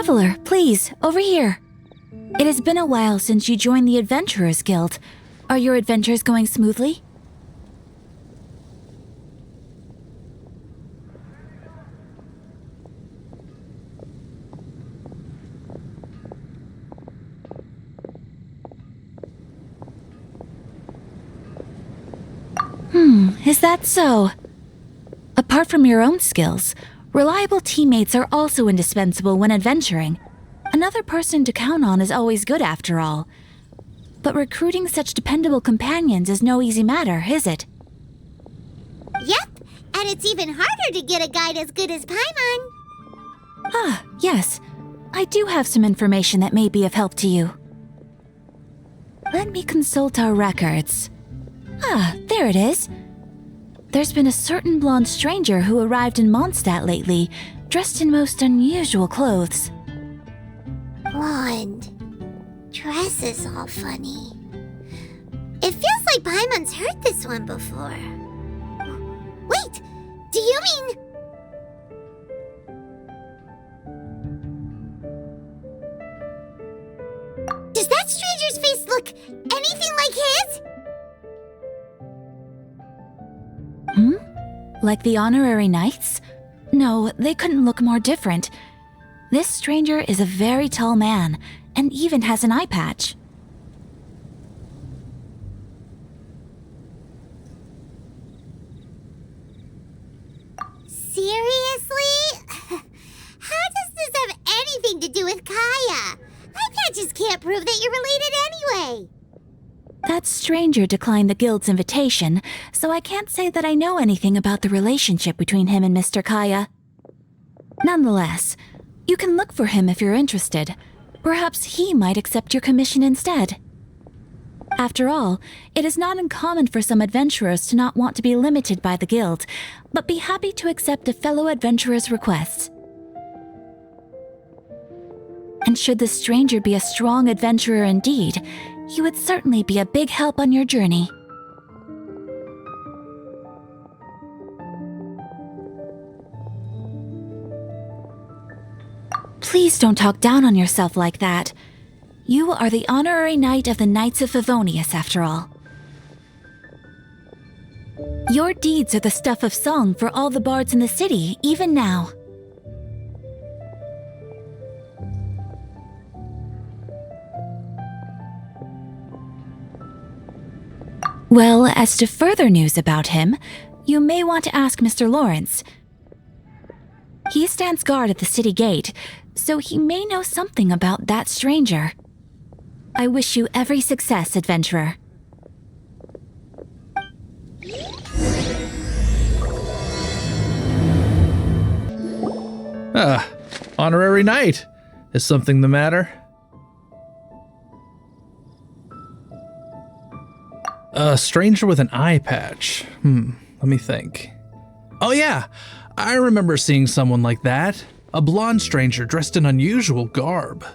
Traveler, please, over here. It has been a while since you joined the Adventurers Guild. Are your adventures going smoothly? Is that so? Apart from your own skills, reliable teammates are also indispensable when adventuring. Another person to count on is always good after all. But recruiting such dependable companions is no easy matter, is it? Yep, and it's even harder to get a guide as good as Paimon. Ah, yes. I do have some information that may be of help to you. Let me consult our records. Ah, there it is. There's been a certain blonde stranger who arrived in Mondstadt lately, dressed in most unusual clothes. Blonde. Dress is all funny. It feels like Paimon's heard this one before. Wait, do you mean... Does that stranger's face look anything like his? Like the honorary knights? No, they couldn't look more different. This stranger is a very tall man, and even has an eye patch. Seriously? How does this have anything to do with Cała? Eye patches can't prove that you're related anyway. That stranger declined the guild's invitation, so I can't say that I know anything about the relationship between him and Mr. Cała. Nonetheless, you can look for him if you're interested. Perhaps he might accept your commission instead. After all, it is not uncommon for some adventurers to not want to be limited by the guild, but be happy to accept a fellow adventurer's requests. And should the stranger be a strong adventurer indeed, he would certainly be a big help on your journey. Please don't talk down on yourself like that. You are the honorary knight of the Knights of Favonius, after all. Your deeds are the stuff of song for all the bards in the city, even now. Well, as to further news about him, you may want to ask Mr. Lawrence. He stands guard at the city gate, so he may know something about that stranger. I wish you every success, adventurer. Honorary knight. Is something the matter? A stranger with an eye patch. Let me think. Oh yeah, I remember seeing someone like that. A blonde stranger dressed in unusual garb.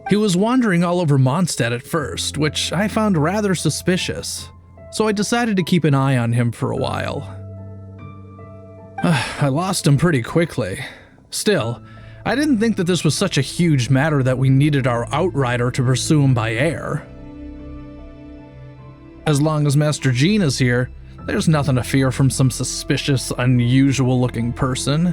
He was wandering all over Mondstadt at first, which I found rather suspicious. So I decided to keep an eye on him for a while. I lost him pretty quickly. Still, I didn't think that this was such a huge matter that we needed our outrider to pursue him by air. As long as Master Jean is here, there's nothing to fear from some suspicious, unusual-looking person.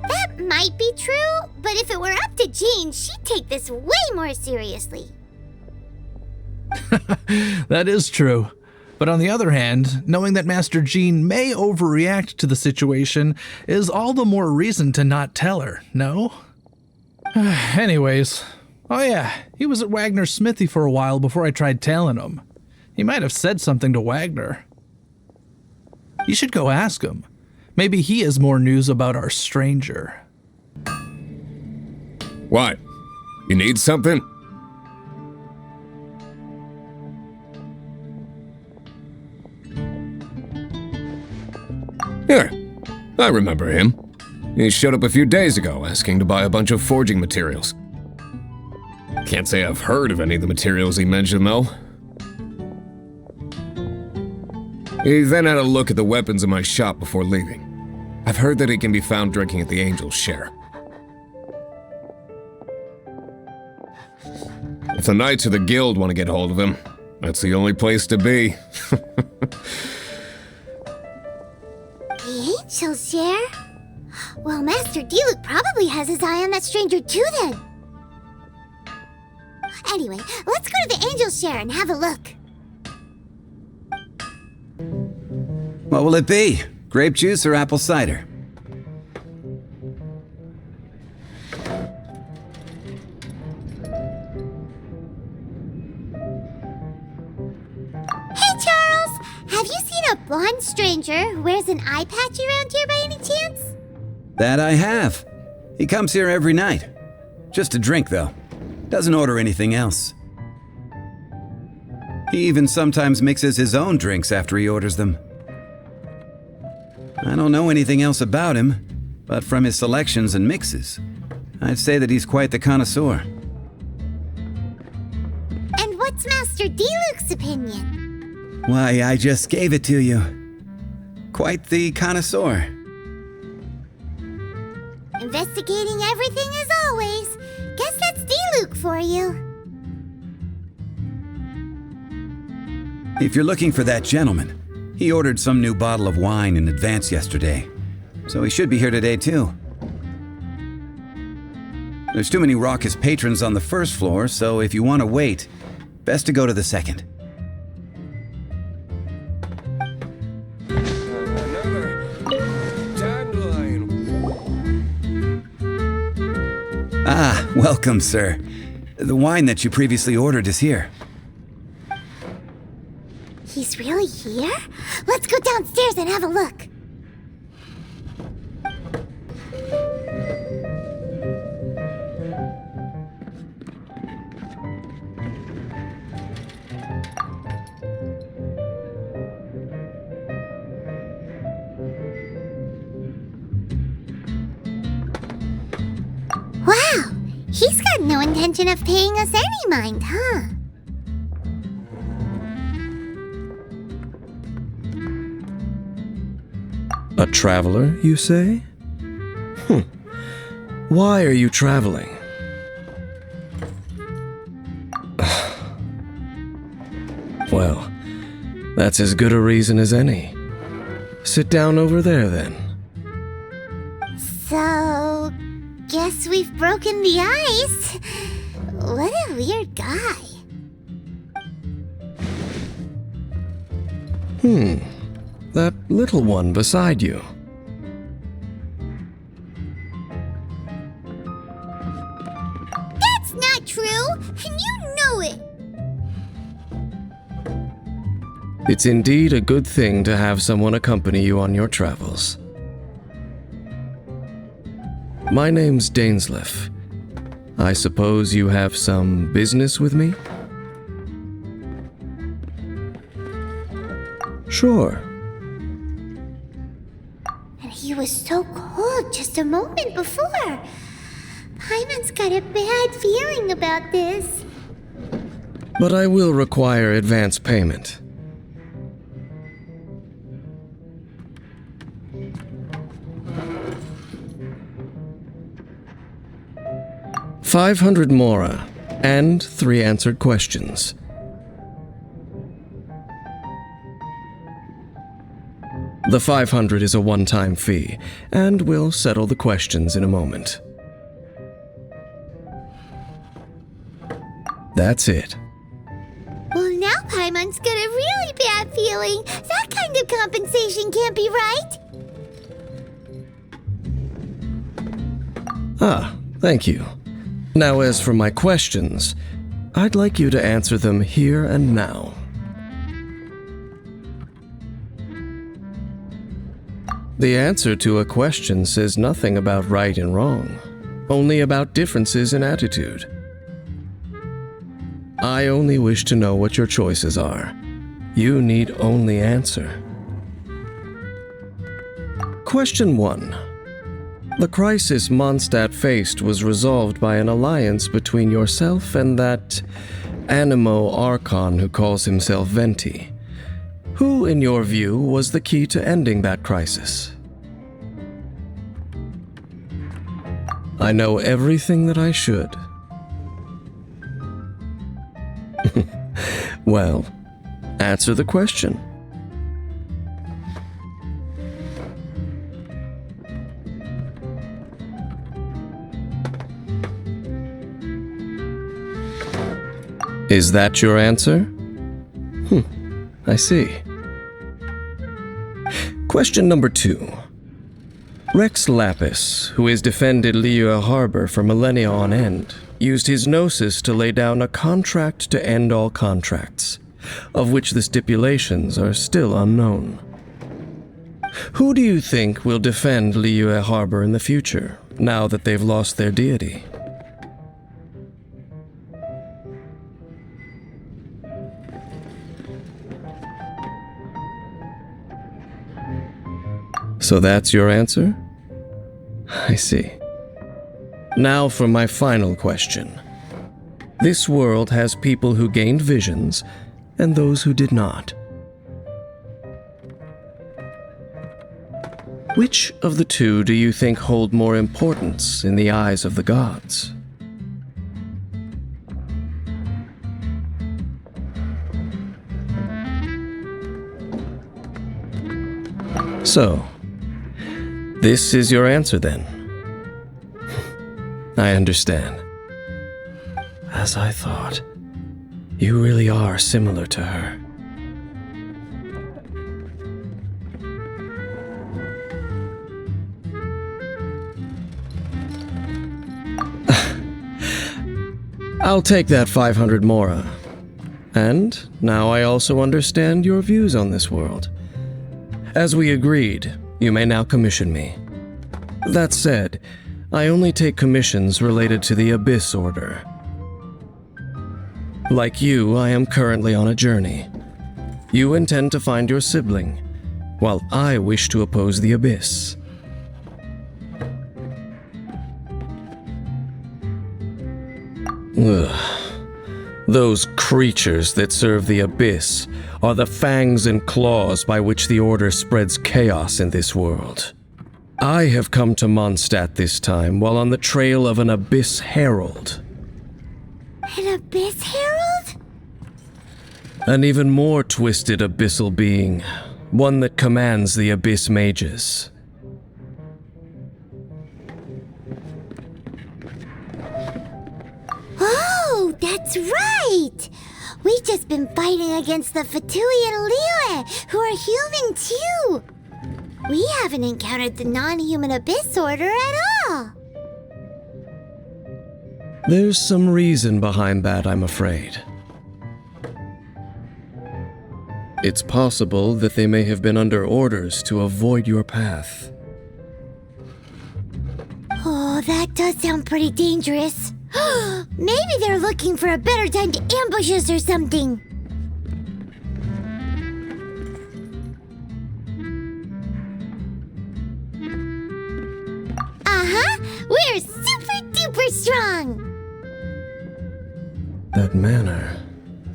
That might be true, but if it were up to Jean, she'd take this way more seriously. That is true. But on the other hand, knowing that Master Jean may overreact to the situation is all the more reason to not tell her, no? Anyways, oh yeah, he was at Wagner's smithy for a while before I tried tailing him. He might have said something to Wagner. You should go ask him. Maybe he has more news about our stranger. What? You need something? Here, I remember him. He showed up a few days ago asking to buy a bunch of forging materials. Can't say I've heard of any of the materials he mentioned, though. He then had a look at the weapons in my shop before leaving. I've heard that he can be found drinking at the Angel's Share. If the Knights of the Guild want to get hold of him, that's the only place to be. The Angel's Share? Well, Master Diluc probably has his eye on that stranger too then. Anyway, let's go to the Angel's Share and have a look. What will it be? Grape juice or apple cider? Hey, Charles! Have you seen a blonde stranger who wears an eye patch around here by any chance? That I have. He comes here every night. Just to drink, though. Doesn't order anything else. He even sometimes mixes his own drinks after he orders them. I don't know anything else about him, but from his selections and mixes, I'd say that he's quite the connoisseur. And what's Master Diluc's opinion? Why, I just gave it to you. Quite the connoisseur. Investigating everything as always. Guess that's Diluc for you. If you're looking for that gentleman, he ordered some new bottle of wine in advance yesterday, so he should be here today too. There's too many raucous patrons on the first floor, so if you want to wait, best to go to the second. Ah, welcome, sir. The wine that you previously ordered is here. He's really here? Let's go downstairs and have a look. Wow, he's got no intention of paying us any mind, huh? A traveler, you say? Why are you traveling? Well, that's as good a reason as any. Sit down over there, then. So, guess we've broken the ice. What a weird guy. That little one beside you. That's not true, and you know it. It's indeed a good thing to have someone accompany you on your travels. My name's Dainsleif. I suppose you have some business with me? Sure. And he was so cold just a moment before. Paimon's got a bad feeling about this. But I will require advance payment. $500 mora and 3 answered questions. The 500 is a one-time fee, and we'll settle the questions in a moment. That's it. Well, now Paimon's got a really bad feeling. That kind of compensation can't be right. Ah, thank you. Now, as for my questions, I'd like you to answer them here and now. The answer to a question says nothing about right and wrong, only about differences in attitude. I only wish to know what your choices are. You need only answer. Question 1. The crisis Mondstadt faced was resolved by an alliance between yourself and that Animo Archon who calls himself Venti. Who, in your view, was the key to ending that crisis? I know everything that I should. Well, answer the question. Is that your answer? I see. Question number 2. Rex Lapis, who has defended Liyue Harbor for millennia on end, used his gnosis to lay down a contract to end all contracts, of which the stipulations are still unknown. Who do you think will defend Liyue Harbor in the future, now that they've lost their deity? So that's your answer? I see. Now for my final question. This world has people who gained visions and those who did not. Which of the two do you think hold more importance in the eyes of the gods? So, this is your answer then. I understand. As I thought, you really are similar to her. I'll take that 500 mora. And now I also understand your views on this world. As we agreed, you may now commission me. That said, I only take commissions related to the Abyss Order. Like you, I am currently on a journey. You intend to find your sibling, while I wish to oppose the Abyss. Ugh. Those creatures that serve the Abyss are the fangs and claws by which the Order spreads chaos in this world. I have come to Mondstadt this time while on the trail of an Abyss Herald. An Abyss Herald? An even more twisted abyssal being, one that commands the Abyss Mages. Oh, that's right! We've just been fighting against the Fatui and Liyue, who are human too! We haven't encountered the non-human Abyss Order at all! There's some reason behind that, I'm afraid. It's possible that they may have been under orders to avoid your path. Oh, that does sound pretty dangerous. Maybe they're looking for a better time to ambush us or something. Uh-huh! We're super duper strong! That manner,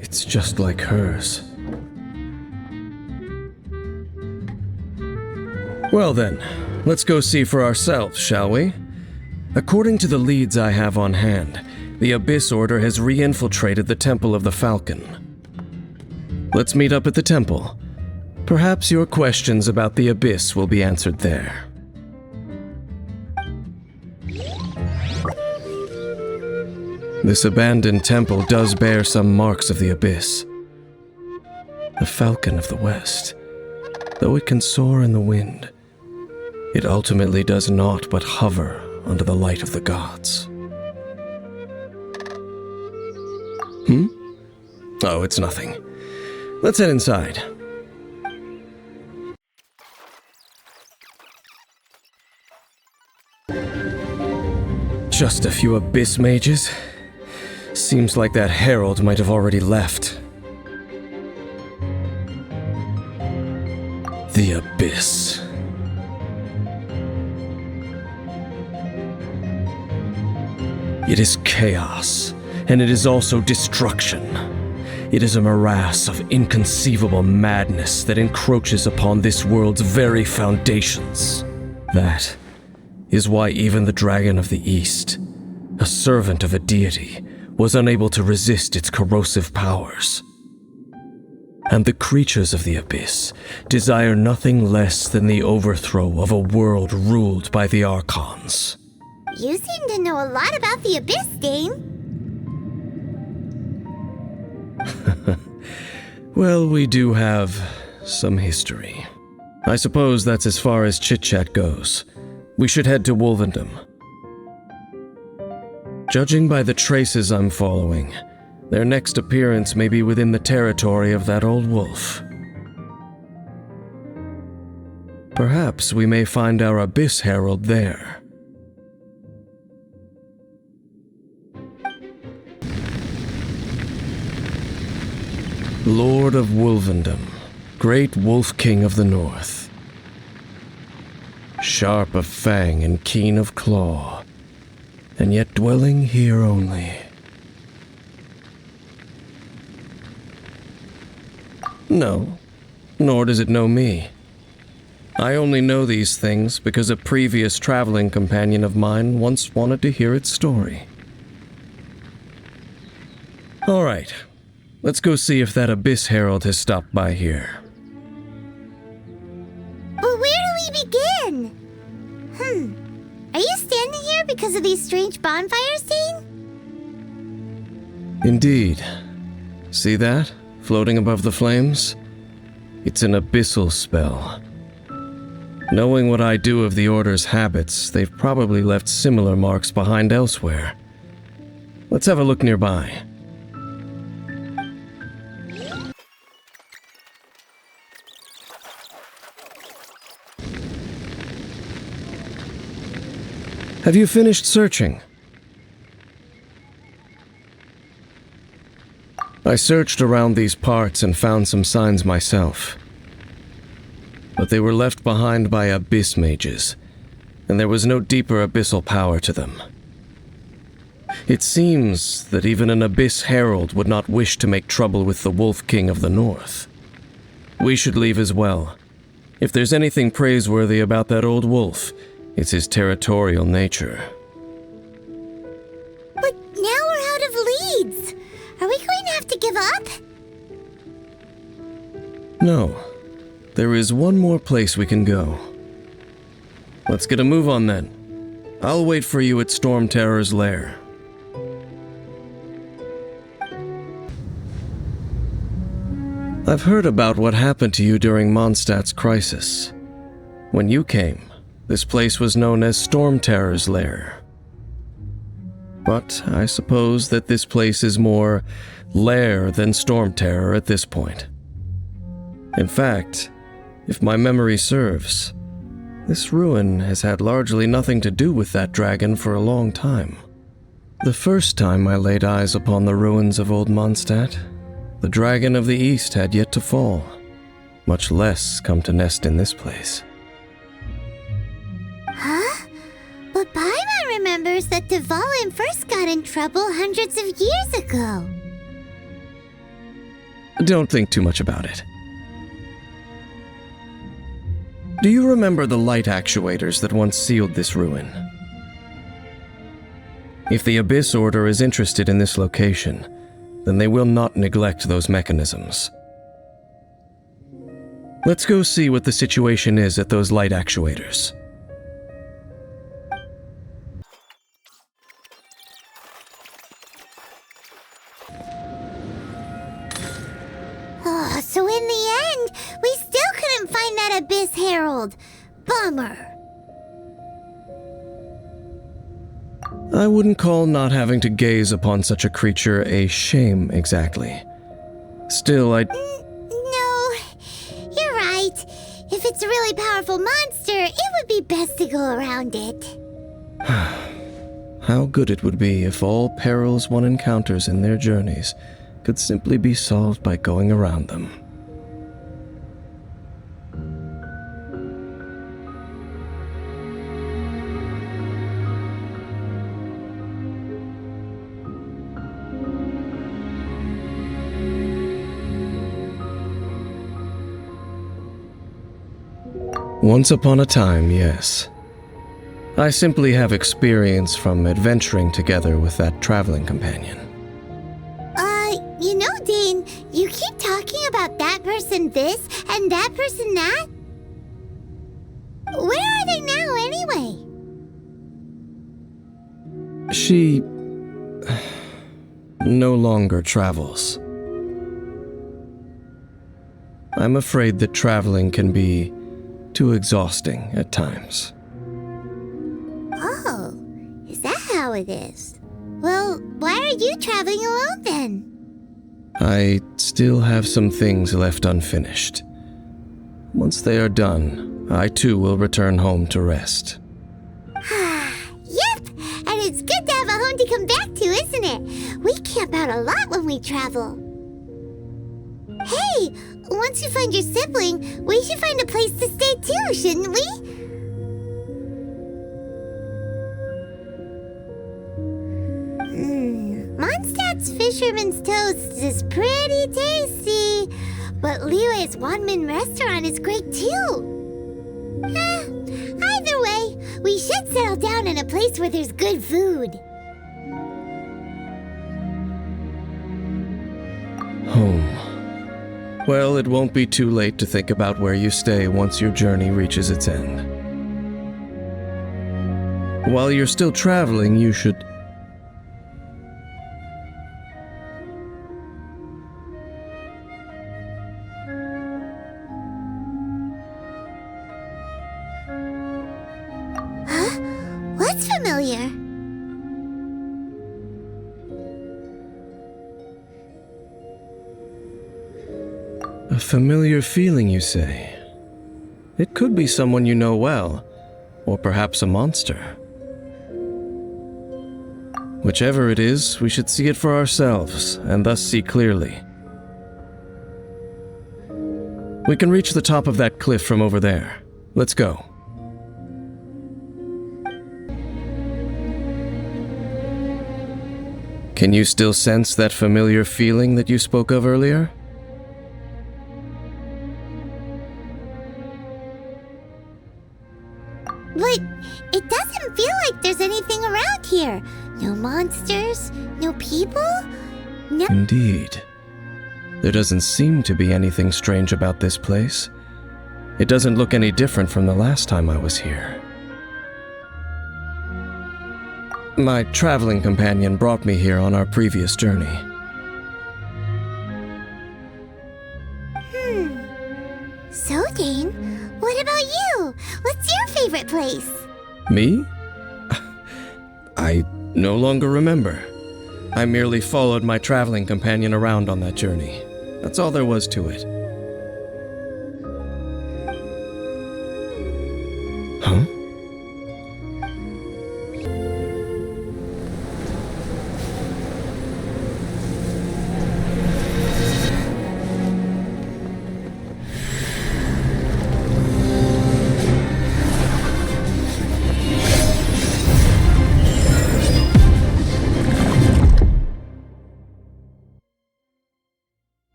it's just like hers. Well then, let's go see for ourselves, shall we? According to the leads I have on hand, the Abyss Order has re-infiltrated the Temple of the Falcon. Let's meet up at the temple. Perhaps your questions about the Abyss will be answered there. This abandoned temple does bear some marks of the Abyss. The Falcon of the West, though it can soar in the wind, it ultimately does naught but hover under the light of the gods. Oh, it's nothing. Let's head inside. Just a few Abyss mages? Seems like that herald might have already left. The Abyss. It is chaos, and it is also destruction. It is a morass of inconceivable madness that encroaches upon this world's very foundations. That is why even the Dragon of the East, a servant of a deity, was unable to resist its corrosive powers. And the creatures of the abyss desire nothing less than the overthrow of a world ruled by the Archons. You seem to know a lot about the Abyss, Dane. Well, we do have some history. I suppose that's as far as chit-chat goes. We should head to Wolvendom. Judging by the traces I'm following, their next appearance may be within the territory of that old wolf. Perhaps we may find our Abyss Herald there. Lord of Wolvendom, great Wolf King of the North. Sharp of fang and keen of claw, and yet dwelling here only. No, nor does it know me. I only know these things because a previous traveling companion of mine once wanted to hear its story. All right, let's go see if that Abyss Herald has stopped by here. But where do we begin? Are you standing here because of these strange bonfires, Dane? Indeed. See that, floating above the flames? It's an abyssal spell. Knowing what I do of the Order's habits, they've probably left similar marks behind elsewhere. Let's have a look nearby. Have you finished searching? I searched around these parts and found some signs myself. But they were left behind by abyss mages, and there was no deeper abyssal power to them. It seems that even an Abyss Herald would not wish to make trouble with the Wolf King of the North. We should leave as well. If there's anything praiseworthy about that old wolf, it's his territorial nature. But now we're out of leads. Are we going to have to give up? No. There is one more place we can go. Let's get a move on then. I'll wait for you at Storm Terror's lair. I've heard about what happened to you during Mondstadt's crisis. When you came, this place was known as Storm Terror's lair. But I suppose that this place is more lair than Storm Terror at this point. In fact, if my memory serves, this ruin has had largely nothing to do with that dragon for a long time. The first time I laid eyes upon the ruins of old Mondstadt, the Dragon of the East had yet to fall, much less come to nest in this place. Huh? But Paimon remembers that Dvalin first got in trouble hundreds of years ago. Don't think too much about it. Do you remember the light actuators that once sealed this ruin? If the Abyss Order is interested in this location, then they will not neglect those mechanisms. Let's go see what the situation is at those light actuators. Oh, so in the end, we still couldn't find that Abyss Herald. Bummer. I wouldn't call not having to gaze upon such a creature a shame exactly. Still, No, you're right. If it's a really powerful monster, it would be best to go around it. How good it would be if all perils one encounters in their journeys could simply be solved by going around them. Once upon a time, yes. I simply have experience from adventuring together with that traveling companion. You know, Dane, you keep talking about that person this and that person that. Where are they now, anyway? She no longer travels. I'm afraid that traveling can be too exhausting at times. Oh, is that how it is? Well, why are you traveling alone then? I still have some things left unfinished. Once they are done, I too will return home to rest. Yep, and it's good to have a home to come back to, isn't it? We camp out a lot when we travel. Hey, once you find your sibling, we should find a place to stay too, shouldn't we? Mondstadt's Fisherman's Toast is pretty tasty, but Liyue's one-man restaurant is great too. Either way, we should settle down in a place where there's good food. Home. Well, it won't be too late to think about where you stay once your journey reaches its end. While you're still traveling, you should... What's familiar? A familiar feeling, you say? It could be someone you know well, or perhaps a monster. Whichever it is, we should see it for ourselves, and thus see clearly. We can reach the top of that cliff from over there. Let's go. Can you still sense that familiar feeling that you spoke of earlier? But it doesn't feel like there's anything around here. No monsters, no people, no... Indeed. There doesn't seem to be anything strange about this place. It doesn't look any different from the last time I was here. My traveling companion brought me here on our previous journey. So, Dane, what about you? What's your favorite place? Me? I no longer remember. I merely followed my traveling companion around on that journey. That's all there was to it. Huh?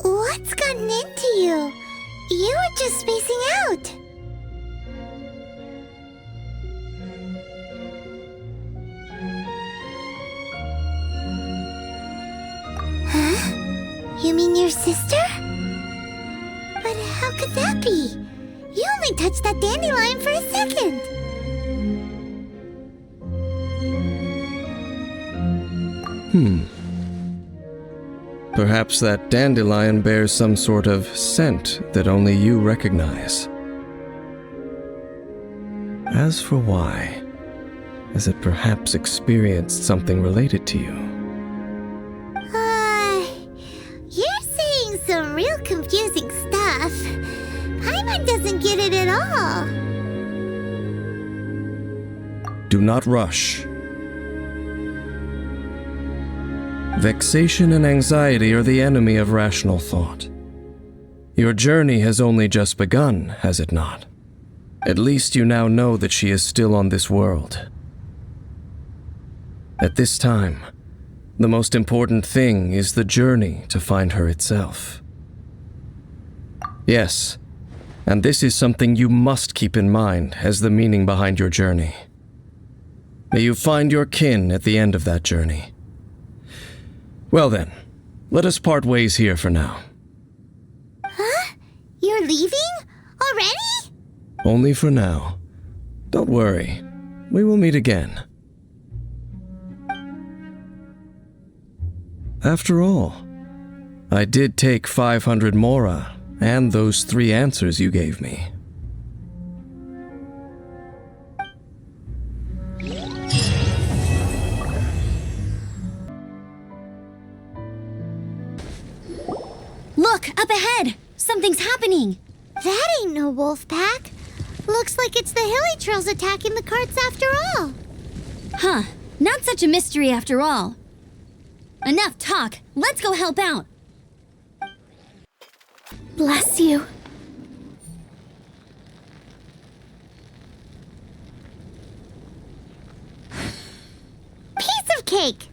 What's gotten into you? You were just spacing out. Huh? You mean your sister? But how could that be? You only touched that dandelion for a second. Perhaps that dandelion bears some sort of scent that only you recognize. As for why, has it perhaps experienced something related to you? You're saying some real confusing stuff. Paimon doesn't get it at all. Do not rush. Vexation and anxiety are the enemy of rational thought. Your journey has only just begun, has it not? At least you now know that she is still on this world. At this time, the most important thing is the journey to find her itself. Yes, And this is something you must keep in mind as the meaning behind your journey. May you find your kin at the end of that journey. Well then, let us part ways here for now. Huh? You're leaving? Already? Only for now. Don't worry. We will meet again. After all, I did take 500 mora and those 3 answers you gave me. Look, up ahead! Something's happening! That ain't no wolf pack. Looks like it's the hilly trolls attacking the carts after all. Huh, not such a mystery after all. Enough talk, let's go help out! Bless you. Piece of cake.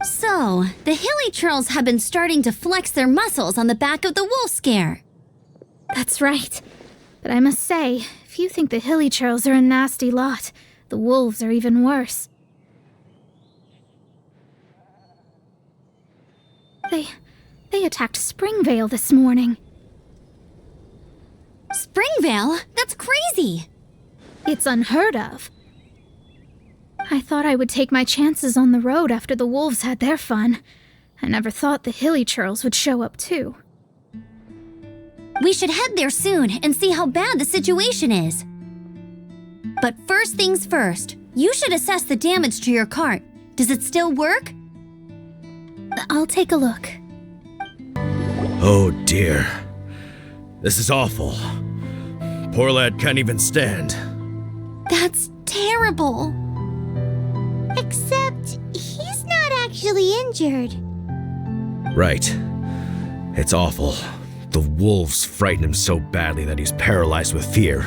So, the hilly trolls have been starting to flex their muscles on the back of the wolf scare. That's right. But I must say, if you think the hilly trolls are a nasty lot, the wolves are even worse. They attacked Springvale this morning. Springvale? That's crazy! It's unheard of. I thought I would take my chances on the road after the wolves had their fun. I never thought the hilly trolls would show up too. We should head there soon and see how bad the situation is. But first things first, you should assess the damage to your cart. Does it still work? I'll take a look. Oh dear. This is awful. Poor lad can't even stand. That's terrible. Except he's not actually injured. Right. It's awful. The wolves frighten him so badly that he's paralyzed with fear.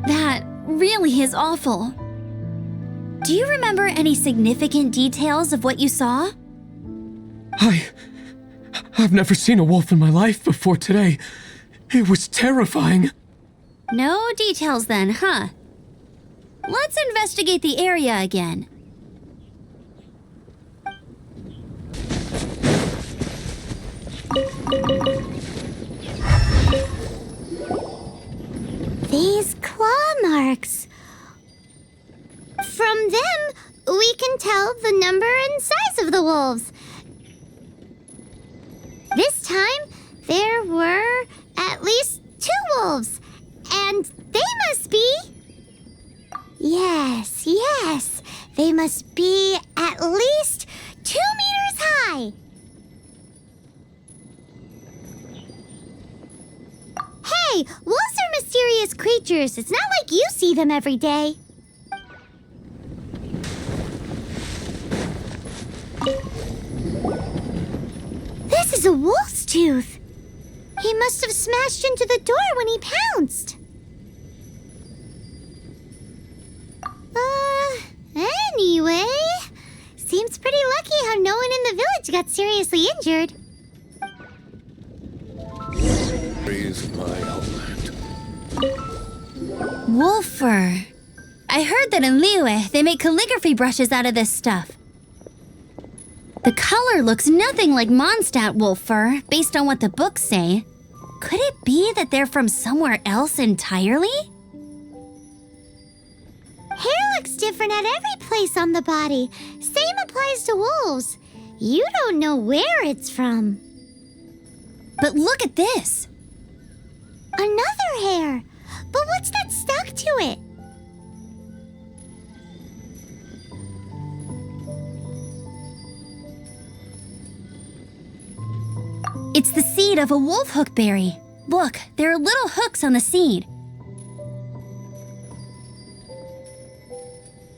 That really is awful. Do you remember any significant details of what you saw? I've never seen a wolf in my life before today. It was terrifying. No details then, huh? Let's investigate the area again. These claw marks. From them, we can tell the number and size of the wolves. This time, there were at least 2 wolves, and they must be... Yes, they must be at least 2 meters high. Hey, wolves are mysterious creatures. It's not like you see them every day. This is a wolf's tooth. He must have smashed into the door when he pounced. Anyway, seems pretty lucky how no one in the village got seriously injured. Wolf fur. I heard that in Liyue, they make calligraphy brushes out of this stuff. The color looks nothing like Mondstadt wolf fur, based on what the books say. Could it be that they're from somewhere else entirely? Hair looks different at every place on the body. Same applies to wolves. You don't know where it's from. But look at this. Another hair. But what's that stuck to it? It's the seed of a wolf hook berry. Look, there are little hooks on the seed.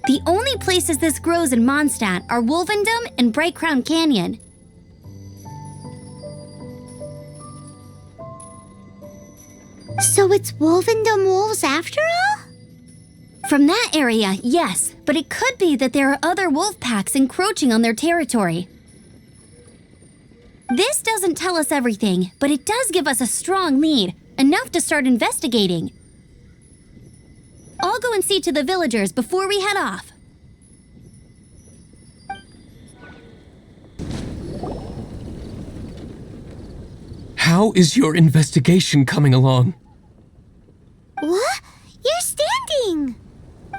The only places this grows in Mondstadt are Wolvendom and Bright Crown Canyon. So it's Wolvendom wolves after all? From that area, yes, but it could be that there are other wolf packs encroaching on their territory. This doesn't tell us everything, but it does give us a strong lead, enough to start investigating. I'll go and see to the villagers before we head off. How is your investigation coming along? What? You're standing!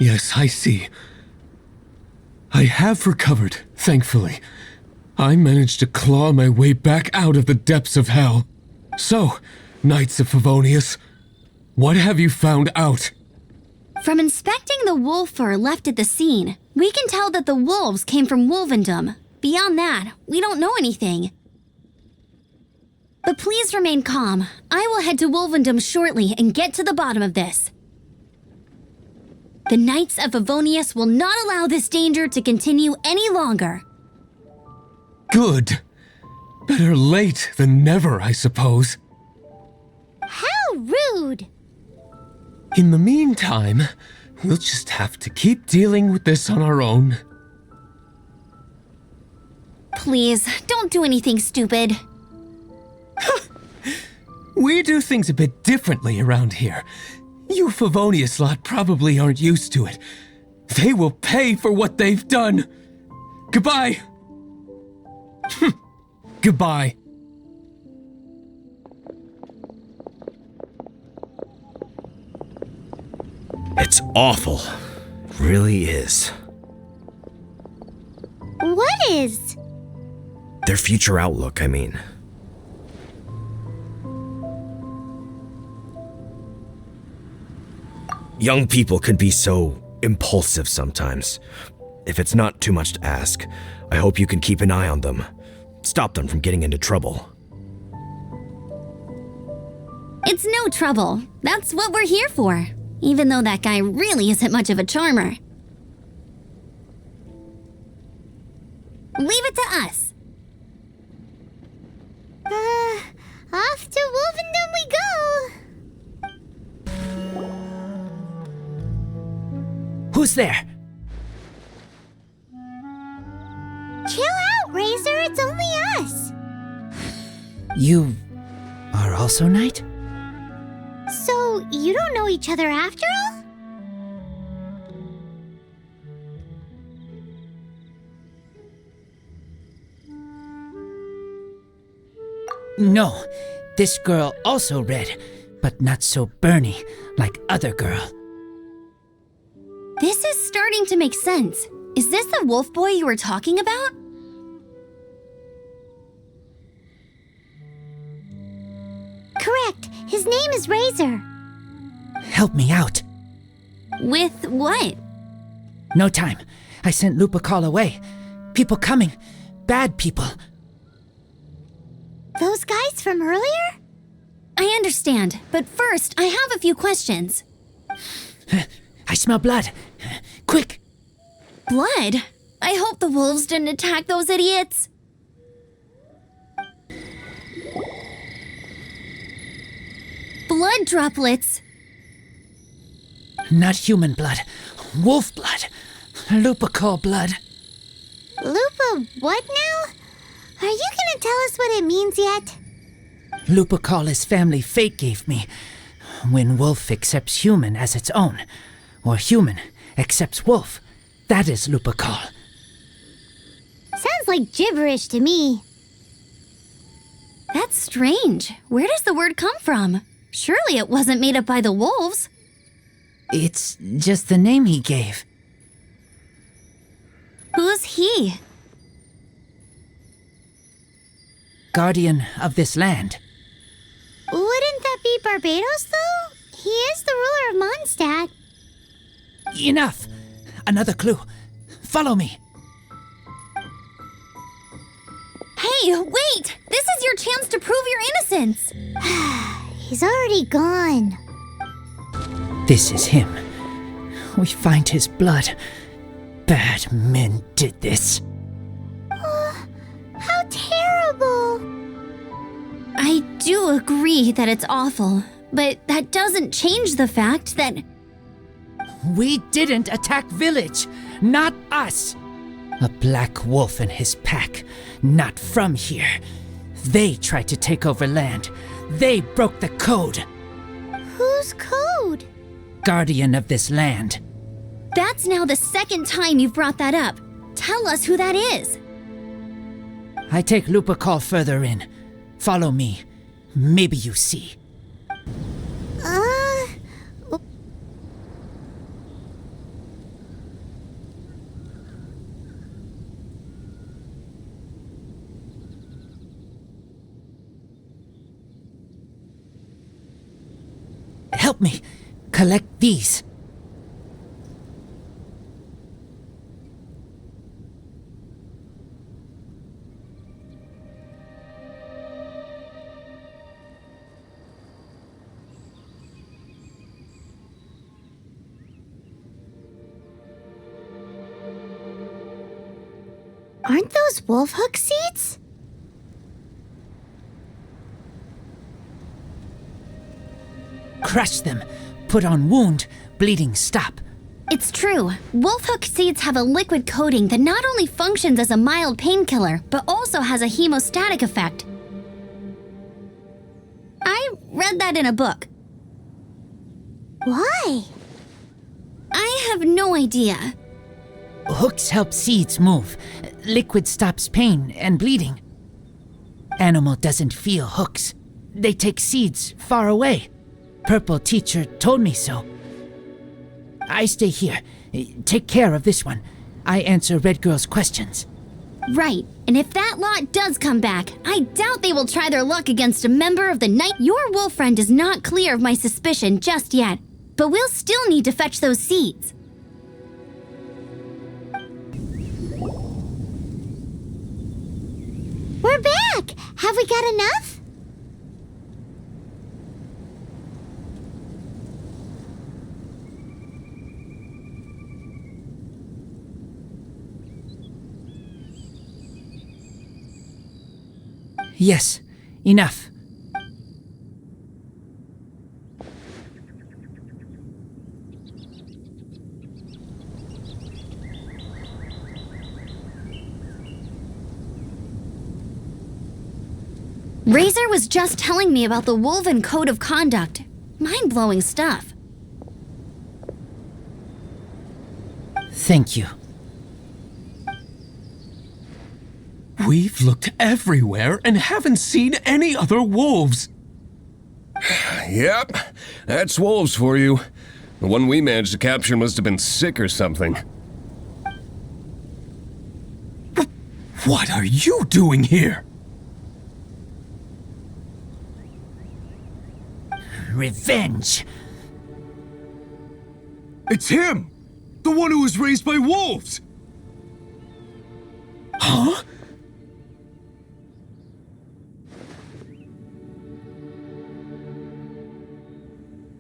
Yes, I see. I have recovered, thankfully. I managed to claw my way back out of the depths of hell. So, Knights of Favonius, what have you found out? From inspecting the wolf fur left at the scene, we can tell that the wolves came from Wolvendom. Beyond that, we don't know anything. But please remain calm. I will head to Wolvendom shortly and get to the bottom of this. The Knights of Favonius will not allow this danger to continue any longer. Good. Better late than never, I suppose. How rude! In the meantime, we'll just have to keep dealing with this on our own. Please, don't do anything stupid. We do things a bit differently around here. You Favonius lot probably aren't used to it. They will pay for what they've done. Goodbye. Goodbye. It's awful. Really is. What is? Their future outlook, I mean. Young people can be so impulsive sometimes. If it's not too much to ask, I hope you can keep an eye on them. Stop them from getting into trouble. It's no trouble. That's what we're here for. Even though that guy really isn't much of a charmer. Leave it to us. Off to Wolvendom we go! Who's there? Chill out, Razor, it's only us! You are also Knight? So, you don't know each other after all? No, this girl also red, but not so burny like other girl. This is starting to make sense. Is this the wolf boy you were talking about? Correct. His name is Razor. Help me out. With what? No time. I sent Lupical away. People coming. Bad people. Those guys from earlier? I understand, but first, I have a few questions. I smell blood. Quick! Blood? I hope the wolves didn't attack those idiots. Blood droplets. Not human blood. Wolf blood. Lupical blood. Lupa what now? Are you gonna tell us what it means yet? Lupical is family fate gave me. When wolf accepts human as its own, or human accepts wolf, that is Lupical. Sounds like gibberish to me. That's strange. Where does the word come from? Surely it wasn't made up by the wolves. It's just the name he gave. Who's he? Guardian of this land. Wouldn't that be Barbados, though? He is the ruler of Mondstadt. Enough! Another clue. Follow me. Hey, wait! This is your chance to prove your innocence! He's already gone. This is him. We find his blood. Bad men did this. How terrible! I do agree that it's awful, but that doesn't change the fact that... We didn't attack village. Not us. A black wolf and his pack. Not from here. They tried to take over land. They broke the code. Whose code? Guardian of this land. That's now the second time you've brought that up. Tell us who that is. I take Lupical further in. Follow me. Maybe you see. Help me. Collect these. Aren't those wolf hook seeds? Crush them. Put on wound. Bleeding stop. It's true. Wolfhook seeds have a liquid coating that not only functions as a mild painkiller, but also has a hemostatic effect. I read that in a book. Why? I have no idea. Hooks help seeds move. Liquid stops pain and bleeding. Animal doesn't feel hooks. They take seeds far away. Purple teacher told me so. I stay here. Take care of this one. I answer Red Girl's questions. Right, and if that lot does come back, I doubt they will try their luck against a member of the night. Your wolf friend is not clear of my suspicion just yet, but we'll still need to fetch those seeds. We're back! Have we got enough? Yes, enough. Razor was just telling me about the Woven Code of Conduct. Mind-blowing stuff. Thank you. We've looked everywhere and haven't seen any other wolves. Yep, that's wolves for you. The one we managed to capture must have been sick or something. What are you doing here? Revenge. It's him! The one who was raised by wolves! Huh?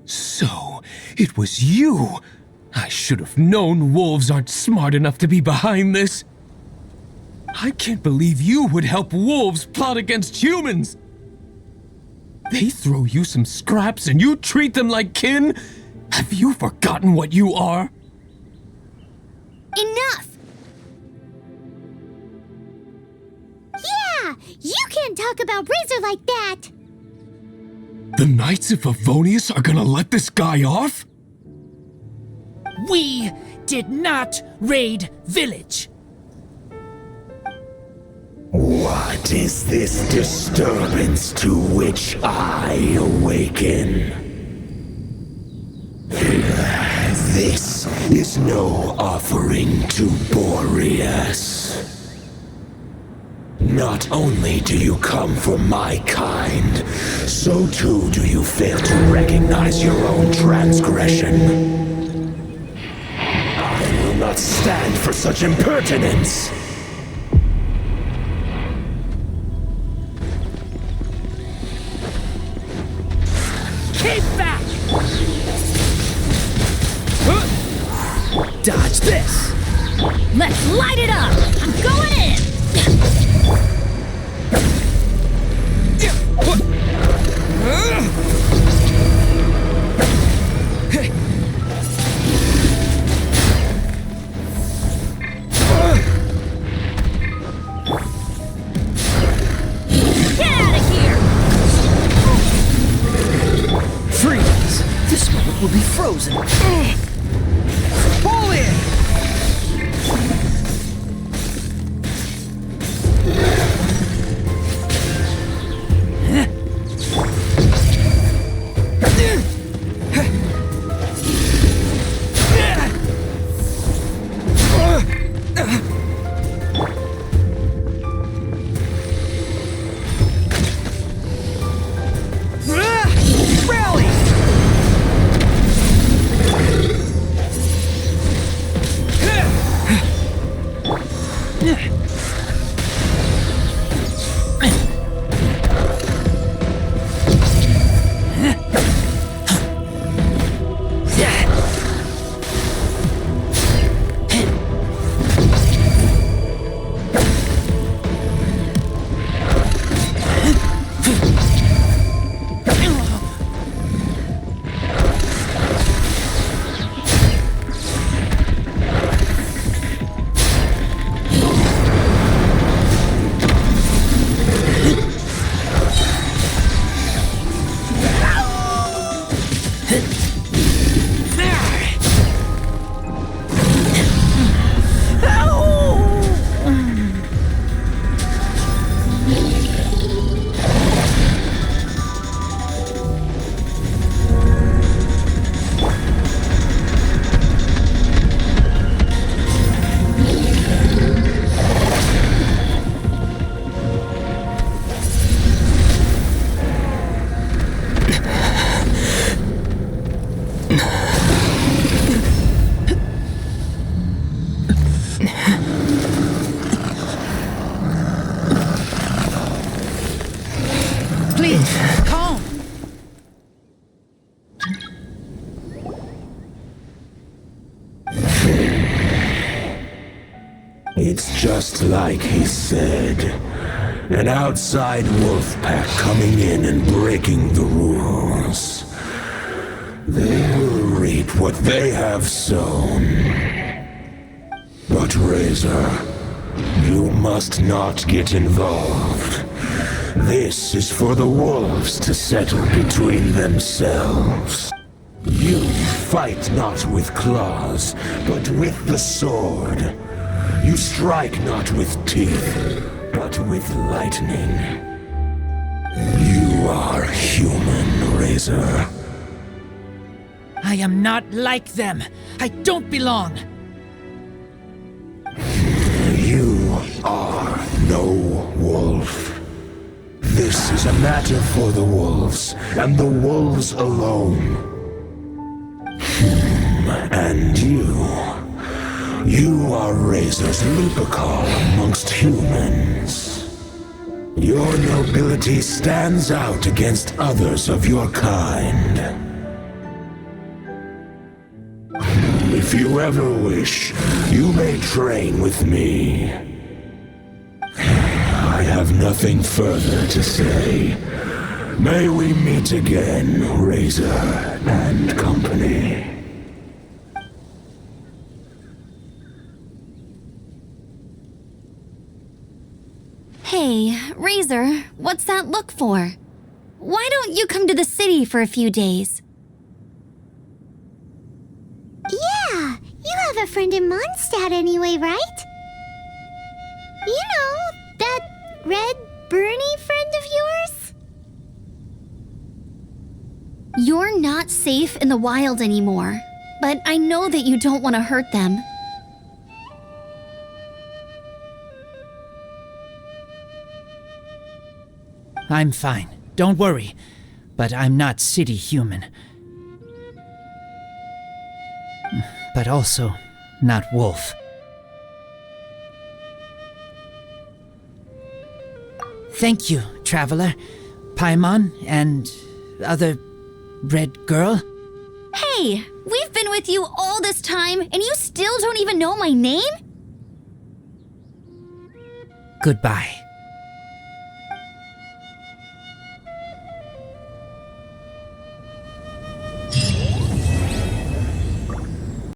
So, it was you! I should have known wolves aren't smart enough to be behind this. I can't believe you would help wolves plot against humans! They throw you some scraps and you treat them like kin? Have you forgotten what you are? Enough! Yeah! You can't talk about Razor like that! The Knights of Favonius are gonna let this guy off? We did not raid village. What is this disturbance to which I awaken? This is no offering to Boreas. Not only do you come for my kind, so too do you fail to recognize your own transgression. I will not stand for such impertinence. Keep back! Dodge this! Let's light it up! I'm going in! Get will be frozen. Pull in! It's just like he said. An outside wolf pack coming in and breaking the rules. They will reap what they have sown. But Razor, you must not get involved. This is for the wolves to settle between themselves. You fight not with claws, but with the sword. You strike not with teeth, but with lightning. You are human, Razor. I am not like them. I don't belong. You are no wolf. This is a matter for the wolves, and the wolves alone. And you are Razor's Lupical amongst humans. Your nobility stands out against others of your kind. If you ever wish, you may train with me. I have nothing further to say. May we meet again, Razor and company. Hey, Razor, what's that look for? Why don't you come to the city for a few days? Yeah, you have a friend in Mondstadt anyway, right? You know, that red Bernie friend of yours? You're not safe in the wild anymore, but I know that you don't want to hurt them. I'm fine. Don't worry. But I'm not city human. But also not wolf. Thank you, traveler. Paimon and other red girl. Hey, we've been with you all this time and you still don't even know my name? Goodbye.